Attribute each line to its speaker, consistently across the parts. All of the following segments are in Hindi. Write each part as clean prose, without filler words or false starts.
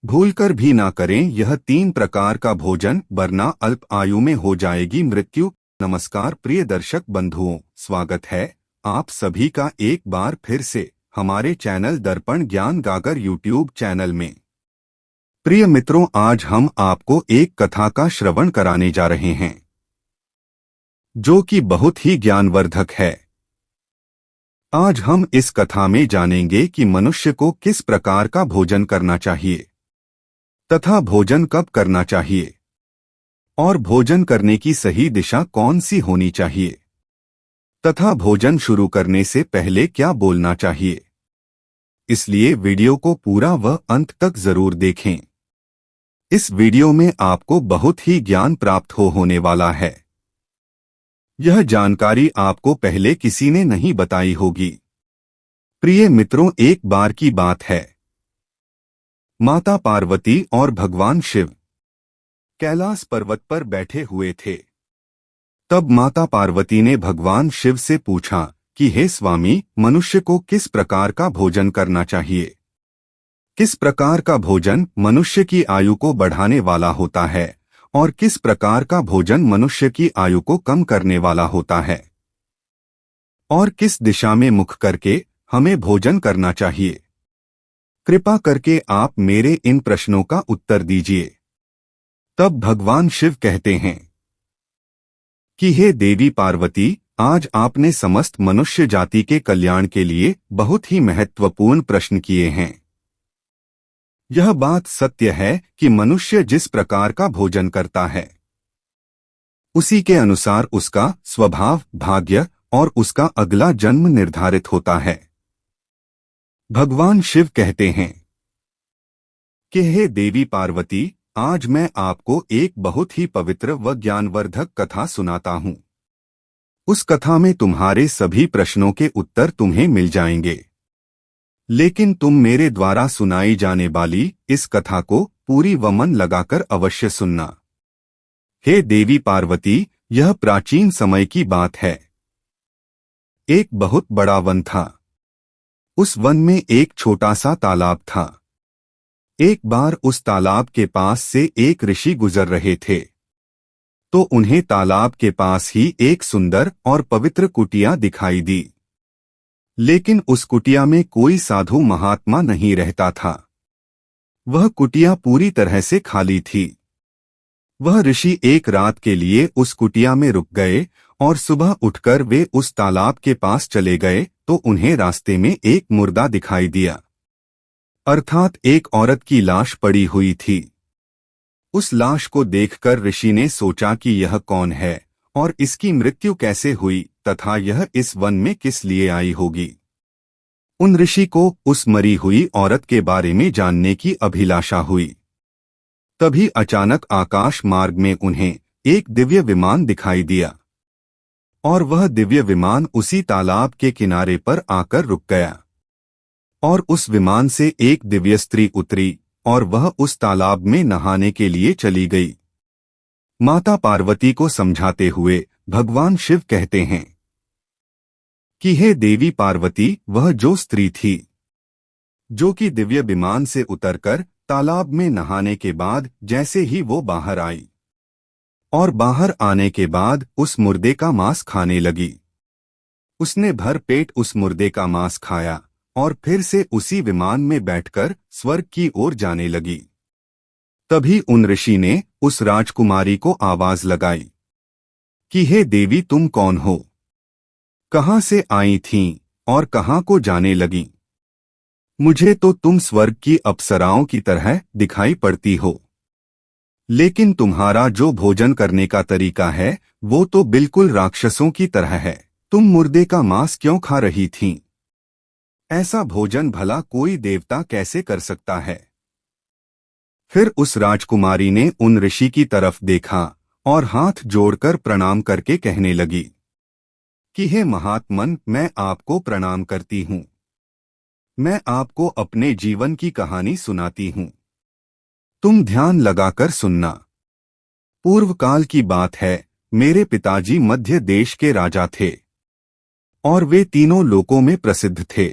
Speaker 1: भूलकर भी ना करें यह 3 प्रकार का भोजन, वरना अल्प आयु में हो जाएगी मृत्यु। नमस्कार प्रिय दर्शक बंधुओं, स्वागत है आप सभी का एक बार फिर से हमारे चैनल दर्पण ज्ञान गागर यूट्यूब चैनल में। प्रिय मित्रों, आज हम आपको एक कथा का श्रवण कराने जा रहे हैं जो कि बहुत ही ज्ञानवर्धक है। आज हम इस कथा में जानेंगे कि मनुष्य को किस प्रकार का भोजन करना चाहिए तथा भोजन कब करना चाहिए और भोजन करने की सही दिशा कौन सी होनी चाहिए तथा भोजन शुरू करने से पहले क्या बोलना चाहिए। इसलिए वीडियो को पूरा व अंत तक जरूर देखें। इस वीडियो में आपको बहुत ही ज्ञान प्राप्त होने वाला है। यह जानकारी आपको पहले किसी ने नहीं बताई होगी। प्रिय मित्रों, एक बार की बात है, माता पार्वती और भगवान शिव कैलाश पर्वत पर बैठे हुए थे। तब माता पार्वती ने भगवान शिव से पूछा कि हे स्वामी, मनुष्य को किस प्रकार का भोजन करना चाहिए। किस प्रकार का भोजन मनुष्य की आयु को बढ़ाने वाला होता है और किस प्रकार का भोजन मनुष्य की आयु को कम करने वाला होता है, और किस दिशा में मुख करके हमें भोजन करना चाहिए। कृपा करके आप मेरे इन प्रश्नों का उत्तर दीजिए। तब भगवान शिव कहते हैं कि हे देवी पार्वती, आज आपने समस्त मनुष्य जाति के कल्याण के लिए बहुत ही महत्वपूर्ण प्रश्न किए हैं। यह बात सत्य है कि मनुष्य जिस प्रकार का भोजन करता है उसी के अनुसार उसका स्वभाव, भाग्य और उसका अगला जन्म निर्धारित होता है। भगवान शिव कहते हैं कि हे देवी पार्वती, आज मैं आपको एक बहुत ही पवित्र व ज्ञानवर्धक कथा सुनाता हूँ। उस कथा में तुम्हारे सभी प्रश्नों के उत्तर तुम्हें मिल जाएंगे, लेकिन तुम मेरे द्वारा सुनाई जाने वाली इस कथा को पूरी व मन लगाकर अवश्य सुनना। हे देवी पार्वती, यह प्राचीन समय की बात है। एक बहुत बड़ा वन था। उस वन में एक छोटा सा तालाब था। एक बार उस तालाब के पास से एक ऋषि गुजर रहे थे, तो उन्हें तालाब के पास ही एक सुंदर और पवित्र कुटिया दिखाई दी। लेकिन उस कुटिया में कोई साधु महात्मा नहीं रहता था। वह कुटिया पूरी तरह से खाली थी। वह ऋषि एक रात के लिए उस कुटिया में रुक गए और सुबह उठकर वे उस तालाब के पास चले गए तो उन्हें रास्ते में एक मुर्दा दिखाई दिया, अर्थात एक औरत की लाश पड़ी हुई थी। उस लाश को देखकर ऋषि ने सोचा कि यह कौन है और इसकी मृत्यु कैसे हुई तथा यह इस वन में किस लिए आई होगी। उन ऋषि को उस मरी हुई औरत के बारे में जानने की अभिलाषा हुई। तभी अचानक आकाश मार्ग में उन्हें एक दिव्य विमान दिखाई दिया और वह दिव्य विमान उसी तालाब के किनारे पर आकर रुक गया और उस विमान से एक दिव्य स्त्री उतरी और वह उस तालाब में नहाने के लिए चली गई। माता पार्वती को समझाते हुए भगवान शिव कहते हैं कि हे देवी पार्वती, वह जो स्त्री थी जो कि दिव्य विमान से उतरकर तालाब में नहाने के बाद जैसे ही वो बाहर आई और बाहर आने के बाद उस मुर्दे का मांस खाने लगी, उसने भर पेट उस मुर्दे का मांस खाया और फिर से उसी विमान में बैठकर स्वर्ग की ओर जाने लगी। तभी उन ऋषि ने उस राजकुमारी को आवाज लगाई कि हे देवी, तुम कौन हो, कहाँ से आई थीं और कहाँ को जाने लगीं? मुझे तो तुम स्वर्ग की अप्सराओं की तरह दिखाई पड़ती हो, लेकिन तुम्हारा जो भोजन करने का तरीका है वो तो बिल्कुल राक्षसों की तरह है। तुम मुर्दे का मांस क्यों खा रही थीं? ऐसा भोजन भला कोई देवता कैसे कर सकता है? फिर उस राजकुमारी ने उन ऋषि की तरफ देखा और हाथ जोड़कर प्रणाम करके कहने लगी कि हे महात्मन, मैं आपको प्रणाम करती हूँ। मैं आपको अपने जीवन की कहानी सुनाती हूँ, तुम ध्यान लगाकर सुनना। पूर्व काल की बात है, मेरे पिताजी मध्य देश के राजा थे और वे तीनों लोकों में प्रसिद्ध थे।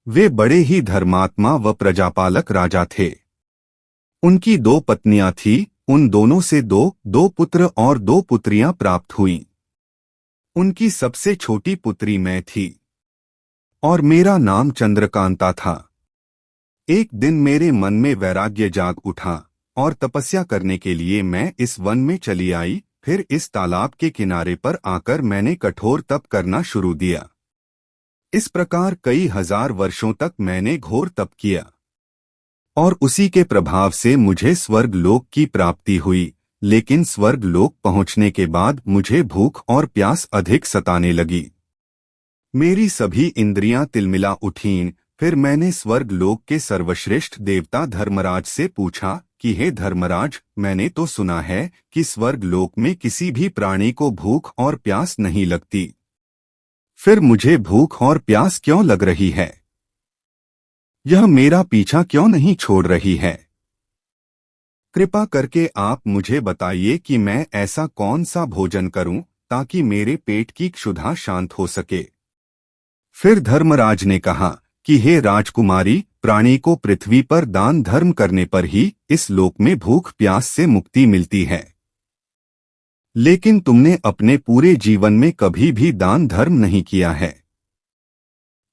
Speaker 1: वे बड़े ही धर्मात्मा व प्रजापालक राजा थे। उनकी 2 पत्नियां थीं, उन दोनों से दो पुत्र और 2 पुत्रियां प्राप्त हुईं। उनकी सबसे छोटी पुत्री मैं थी और मेरा नाम चंद्रकांता था। एक दिन मेरे मन में वैराग्य जाग उठा और तपस्या करने के लिए मैं इस वन में चली आई। फिर इस तालाब के किनारे पर आकर मैंने कठोर तप करना शुरू दिया। इस प्रकार कई हजार वर्षों तक मैंने घोर तप किया और उसी के प्रभाव से मुझे स्वर्ग लोक की प्राप्ति हुई। लेकिन स्वर्ग लोक पहुंचने के बाद मुझे भूख और प्यास अधिक सताने लगी। मेरी सभी इंद्रियां तिलमिला उठीं। फिर मैंने स्वर्ग लोक के सर्वश्रेष्ठ देवता धर्मराज से पूछा कि हे धर्मराज, मैंने तो सुना है कि स्वर्ग लोक में किसी भी प्राणी को भूख और प्यास नहीं लगती। फिर मुझे भूख और प्यास क्यों लग रही है? यह मेरा पीछा क्यों नहीं छोड़ रही है? कृपा करके आप मुझे बताइए कि मैं ऐसा कौन सा भोजन करूं ताकि मेरे पेट की क्षुधा शांत हो सके। फिर धर्मराज ने कहा कि हे राजकुमारी, प्राणी को पृथ्वी पर दान धर्म करने पर ही इस लोक में भूख प्यास से मुक्ति मिलती है। लेकिन तुमने अपने पूरे जीवन में कभी भी दान धर्म नहीं किया है,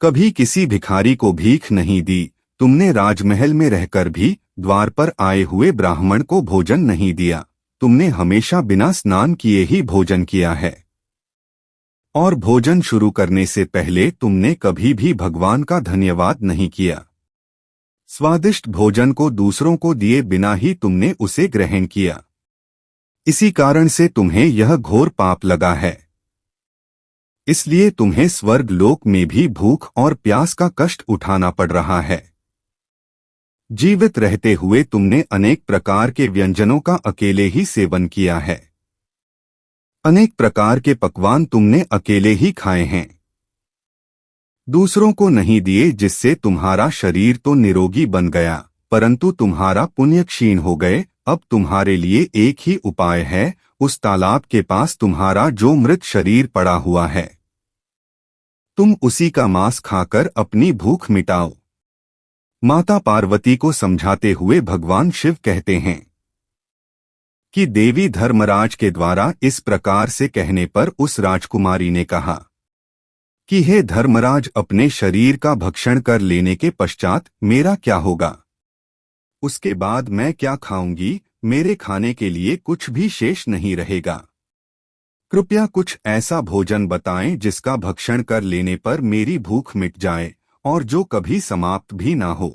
Speaker 1: कभी किसी भिखारी को भीख नहीं दी। तुमने राजमहल में रहकर भी द्वार पर आए हुए ब्राह्मण को भोजन नहीं दिया। तुमने हमेशा बिना स्नान किए ही भोजन किया है और भोजन शुरू करने से पहले तुमने कभी भी भगवान का धन्यवाद नहीं किया। स्वादिष्ट भोजन को दूसरों को दिए बिना ही तुमने उसे ग्रहण किया। इसी कारण से तुम्हें यह घोर पाप लगा है। इसलिए तुम्हें स्वर्ग लोक में भी भूख और प्यास का कष्ट उठाना पड़ रहा है। जीवित रहते हुए तुमने अनेक प्रकार के व्यंजनों का अकेले ही सेवन किया है। अनेक प्रकार के पकवान तुमने अकेले ही खाए हैं, दूसरों को नहीं दिए, जिससे तुम्हारा शरीर तो निरोगी बन गया परंतु तुम्हारा पुण्य क्षीण हो गए। अब तुम्हारे लिए एक ही उपाय है, उस तालाब के पास तुम्हारा जो मृत शरीर पड़ा हुआ है, तुम उसी का मांस खाकर अपनी भूख मिटाओ। माता पार्वती को समझाते हुए भगवान शिव कहते हैं कि देवी धर्मराज के द्वारा इस प्रकार से कहने पर उस राजकुमारी ने कहा कि हे धर्मराज, अपने शरीर का भक्षण कर लेने के पश्चात मेरा क्या होगा? उसके बाद मैं क्या खाऊंगी? मेरे खाने के लिए कुछ भी शेष नहीं रहेगा। कृपया कुछ ऐसा भोजन बताएं जिसका भक्षण कर लेने पर मेरी भूख मिट जाए और जो कभी समाप्त भी ना हो।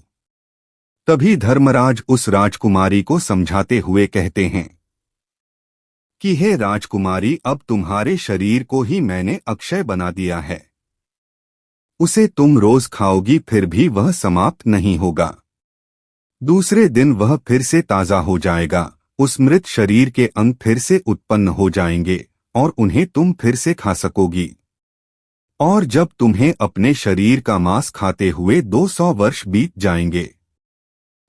Speaker 1: तभी धर्मराज उस राजकुमारी को समझाते हुए कहते हैं कि हे राजकुमारी, अब तुम्हारे शरीर को ही मैंने अक्षय बना दिया है। उसे तुम रोज खाओगी फिर भी वह समाप्त नहीं होगा। दूसरे दिन वह फिर से ताजा हो जाएगा। उस मृत शरीर के अंग फिर से उत्पन्न हो जाएंगे और उन्हें तुम फिर से खा सकोगी। और जब तुम्हें अपने शरीर का मांस खाते हुए 200 वर्ष बीत जाएंगे,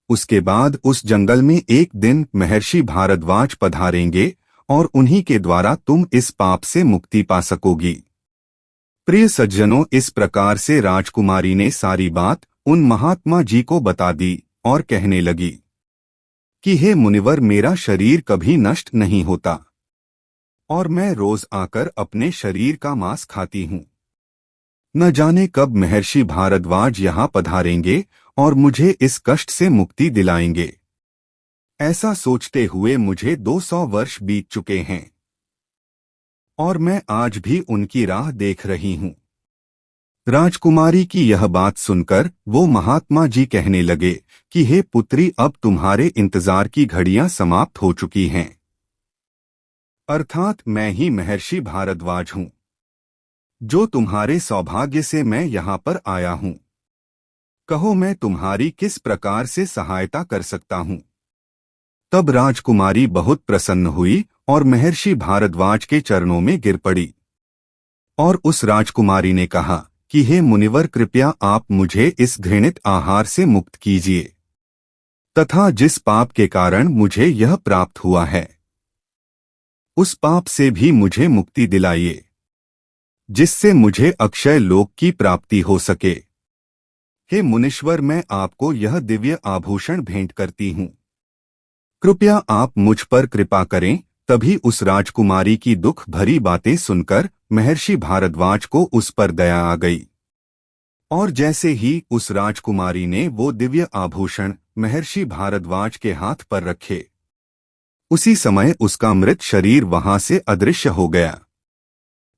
Speaker 1: उसके बाद उस जंगल में एक दिन महर्षि भारद्वाज पधारेंगे और उन्हीं के द्वारा तुम इस पाप से मुक्ति पा सकोगी। प्रिय सज्जनों, इस प्रकार से राजकुमारी ने सारी बात उन महात्मा जी को बता दी और कहने लगी कि हे मुनिवर, मेरा शरीर कभी नष्ट नहीं होता और मैं रोज आकर अपने शरीर का मांस खाती हूँ। न जाने कब महर्षि भारद्वाज यहाँ पधारेंगे और मुझे इस कष्ट से मुक्ति दिलाएंगे। ऐसा सोचते हुए मुझे 200 वर्ष बीत चुके हैं और मैं आज भी उनकी राह देख रही हूँ। राजकुमारी की यह बात सुनकर वो महात्मा जी कहने लगे कि हे पुत्री, अब तुम्हारे इंतजार की घड़ियां समाप्त हो चुकी हैं। अर्थात मैं ही महर्षि भारद्वाज हूँ, जो तुम्हारे सौभाग्य से मैं यहाँ पर आया हूँ। कहो, मैं तुम्हारी किस प्रकार से सहायता कर सकता हूँ? तब राजकुमारी बहुत प्रसन्न हुई और महर्षि भारद्वाज के चरणों में गिर पड़ी और उस राजकुमारी ने कहा कि हे मुनिवर, कृपया आप मुझे इस घृणित आहार से मुक्त कीजिए तथा जिस पाप के कारण मुझे यह प्राप्त हुआ है, उस पाप से भी मुझे मुक्ति दिलाइए, जिससे मुझे अक्षय लोक की प्राप्ति हो सके। हे मुनीश्वर, मैं आपको यह दिव्य आभूषण भेंट करती हूँ। कृपया आप मुझ पर कृपा करें। तभी उस राजकुमारी की दुख भरी बातें सुनकर महर्षि भारद्वाज को उस पर दया आ गई, और जैसे ही उस राजकुमारी ने वो दिव्य आभूषण महर्षि भारद्वाज के हाथ पर रखे, उसी समय उसका मृत शरीर वहां से अदृश्य हो गया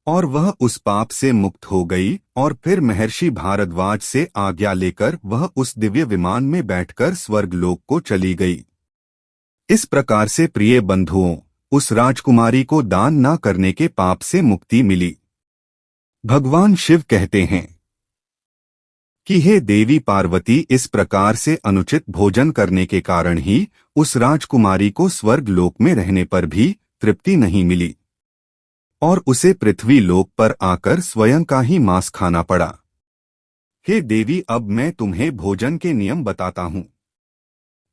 Speaker 1: और वह उस पाप से मुक्त हो गई। और फिर महर्षि भारद्वाज से आज्ञा लेकर वह उस दिव्य विमान में बैठकर स्वर्गलोक को चली गई। इस प्रकार से प्रिय बंधुओं, उस राजकुमारी को दान न करने के पाप से मुक्ति मिली। भगवान शिव कहते हैं कि हे देवी पार्वती, इस प्रकार से अनुचित भोजन करने के कारण ही उस राजकुमारी को स्वर्ग लोक में रहने पर भी तृप्ति नहीं मिली और उसे पृथ्वी लोक पर आकर स्वयं का ही मांस खाना पड़ा। हे देवी, अब मैं तुम्हें भोजन के नियम बताता हूं,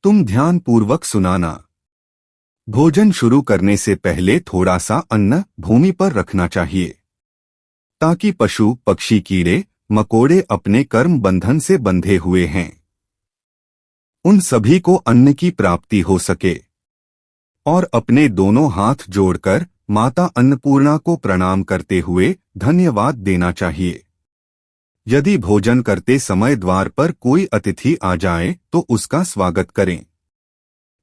Speaker 1: तुम ध्यान पूर्वक सुनाना। भोजन शुरू करने से पहले थोड़ा सा अन्न भूमि पर रखना चाहिए, ताकि पशु पक्षी कीड़े मकोड़े अपने कर्म बंधन से बंधे हुए हैं, उन सभी को अन्न की प्राप्ति हो सके। और अपने दोनों हाथ जोड़कर माता अन्नपूर्णा को प्रणाम करते हुए धन्यवाद देना चाहिए। यदि भोजन करते समय द्वार पर कोई अतिथि आ जाए तो उसका स्वागत करें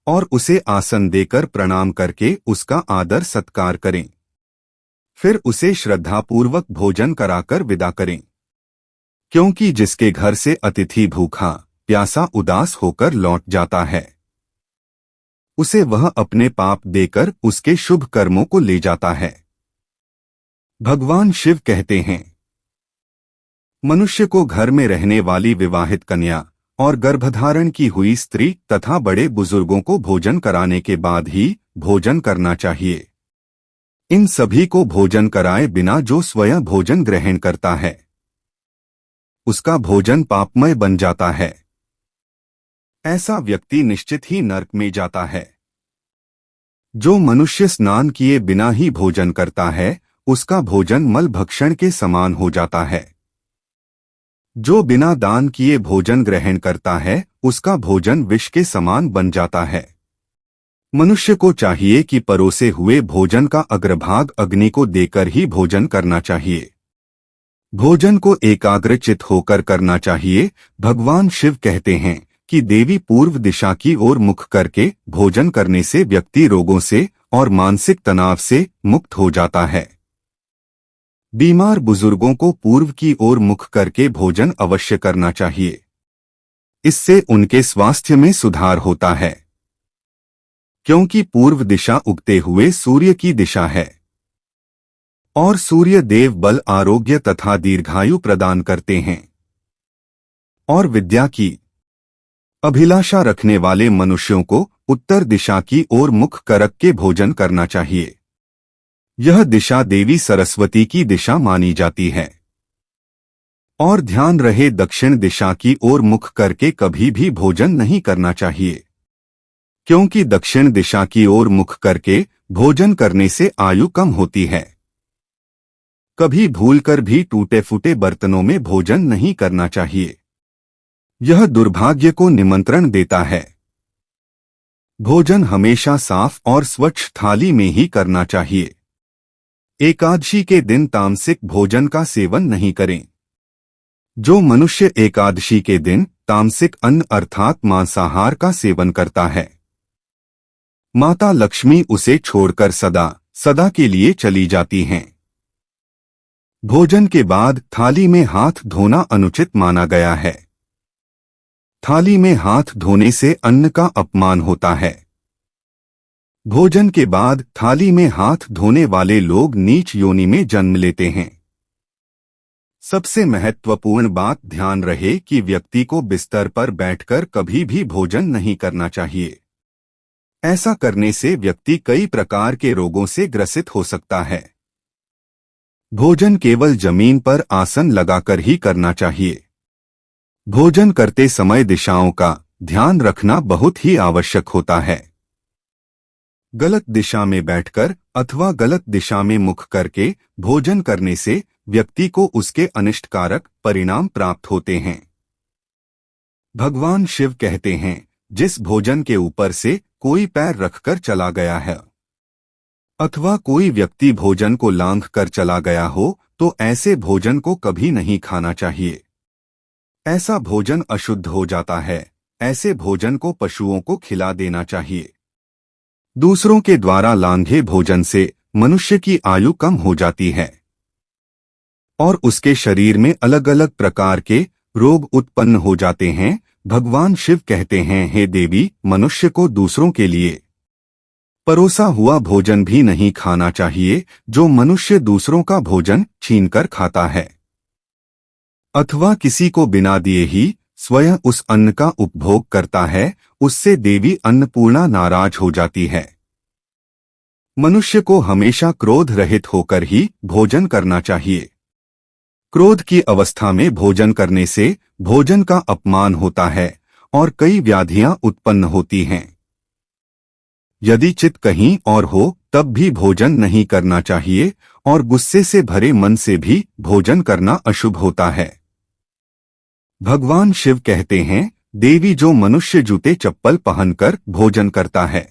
Speaker 1: और उसे आसन देकर प्रणाम करके उसका आदर सत्कार करें। फिर उसे श्रद्धापूर्वक भोजन कराकर विदा करें, क्योंकि जिसके घर से अतिथि भूखा प्यासा उदास होकर लौट जाता है, उसे वह अपने पाप देकर उसके शुभ कर्मों को ले जाता है। भगवान शिव कहते हैं, मनुष्य को घर में रहने वाली विवाहित कन्या और गर्भधारण की हुई स्त्री तथा बड़े बुजुर्गों को भोजन कराने के बाद ही भोजन करना चाहिए। इन सभी को भोजन कराए बिना जो स्वयं भोजन ग्रहण करता है, उसका भोजन पापमय बन जाता है। ऐसा व्यक्ति निश्चित ही नरक में जाता है। जो मनुष्य स्नान किए बिना ही भोजन करता है, उसका भोजन मल भक्षण के समान हो जाता है। जो बिना दान किए भोजन ग्रहण करता है, उसका भोजन विष के समान बन जाता है। मनुष्य को चाहिए कि परोसे हुए भोजन का अग्रभाग अग्नि को देकर ही भोजन करना चाहिए। भोजन को एकाग्रचित होकर करना चाहिए। भगवान शिव कहते हैं कि देवी पूर्व दिशा की ओर मुख करके भोजन करने से व्यक्ति रोगों से और मानसिक तनाव से मुक्त हो जाता है। बीमार बुजुर्गों को पूर्व की ओर मुख करके भोजन अवश्य करना चाहिए। इससे उनके स्वास्थ्य में सुधार होता है, क्योंकि पूर्व दिशा उगते हुए सूर्य की दिशा है और सूर्य देव बल, आरोग्य तथा दीर्घायु प्रदान करते हैं। और विद्या की अभिलाषा रखने वाले मनुष्यों को उत्तर दिशा की ओर मुख करक के भोजन करना चाहिए। यह दिशा देवी सरस्वती की दिशा मानी जाती है। और ध्यान रहे, दक्षिण दिशा की ओर मुख करके कभी भी भोजन नहीं करना चाहिए, क्योंकि दक्षिण दिशा की ओर मुख करके भोजन करने से आयु कम होती है। कभी भूलकर भी टूटे फूटे बर्तनों में भोजन नहीं करना चाहिए, यह दुर्भाग्य को निमंत्रण देता है। भोजन हमेशा साफ और स्वच्छ थाली में ही करना चाहिए। एकादशी के दिन तामसिक भोजन का सेवन नहीं करें। जो मनुष्य एकादशी के दिन तामसिक अन्न अर्थात मांसाहार का सेवन करता है, माता लक्ष्मी उसे छोड़कर सदा सदा के लिए चली जाती हैं। भोजन के बाद थाली में हाथ धोना अनुचित माना गया है। थाली में हाथ धोने से अन्न का अपमान होता है। भोजन के बाद थाली में हाथ धोने वाले लोग नीच योनि में जन्म लेते हैं। सबसे महत्वपूर्ण बात ध्यान रहे कि व्यक्ति को बिस्तर पर बैठकर कभी भी भोजन नहीं करना चाहिए। ऐसा करने से व्यक्ति कई प्रकार के रोगों से ग्रसित हो सकता है। भोजन केवल जमीन पर आसन लगाकर ही करना चाहिए। भोजन करते समय दिशाओं का ध्यान रखना बहुत ही आवश्यक होता है। गलत दिशा में बैठकर अथवा गलत दिशा में मुख करके भोजन करने से व्यक्ति को उसके अनिष्टकारक परिणाम प्राप्त होते हैं। भगवान शिव कहते हैं, जिस भोजन के ऊपर से कोई पैर रखकर चला गया है अथवा कोई व्यक्ति भोजन को लांघ कर चला गया हो तो ऐसे भोजन को कभी नहीं खाना चाहिए। ऐसा भोजन अशुद्ध हो जाता है। ऐसे भोजन को पशुओं को खिला देना चाहिए। दूसरों के द्वारा लांघे भोजन से मनुष्य की आयु कम हो जाती है और उसके शरीर में अलग अलग प्रकार के रोग उत्पन्न हो जाते हैं। भगवान शिव कहते हैं, हे देवी, मनुष्य को दूसरों के लिए परोसा हुआ भोजन भी नहीं खाना चाहिए। जो मनुष्य दूसरों का भोजन छीनकर खाता है अथवा किसी को बिना दिए ही स्वयं उस अन्न का उपभोग करता है, उससे देवी अन्नपूर्णा नाराज हो जाती है। मनुष्य को हमेशा क्रोध रहित होकर ही भोजन करना चाहिए। क्रोध की अवस्था में भोजन करने से भोजन का अपमान होता है और कई व्याधियां उत्पन्न होती हैं। यदि चित्त कहीं और हो तब भी भोजन नहीं करना चाहिए और गुस्से से भरे मन से भी भोजन करना अशुभ होता है। भगवान शिव कहते हैं, देवी, जो मनुष्य जूते चप्पल पहनकर भोजन करता है,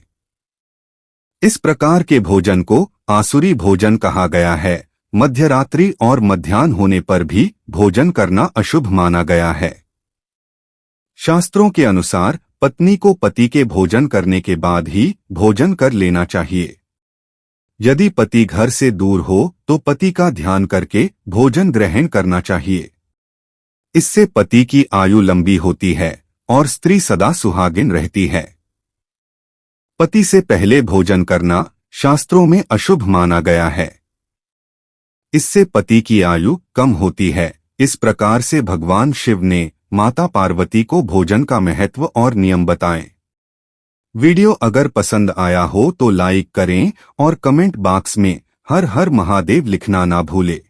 Speaker 1: इस प्रकार के भोजन को आसुरी भोजन कहा गया है। मध्यरात्रि और मध्याह्न होने पर भी भोजन करना अशुभ माना गया है। शास्त्रों के अनुसार पत्नी को पति के भोजन करने के बाद ही भोजन कर लेना चाहिए। यदि पति घर से दूर हो तो पति का ध्यान करके भोजन ग्रहण करना चाहिए। इससे पति की आयु लंबी होती है और स्त्री सदा सुहागिन रहती है। पति से पहले भोजन करना शास्त्रों में अशुभ माना गया है। इससे पति की आयु कम होती है। इस प्रकार से भगवान शिव ने माता पार्वती को भोजन का महत्व और नियम बताएं। वीडियो अगर पसंद आया हो तो लाइक करें और कमेंट बॉक्स में हर हर महादेव लिखना ना भूलें।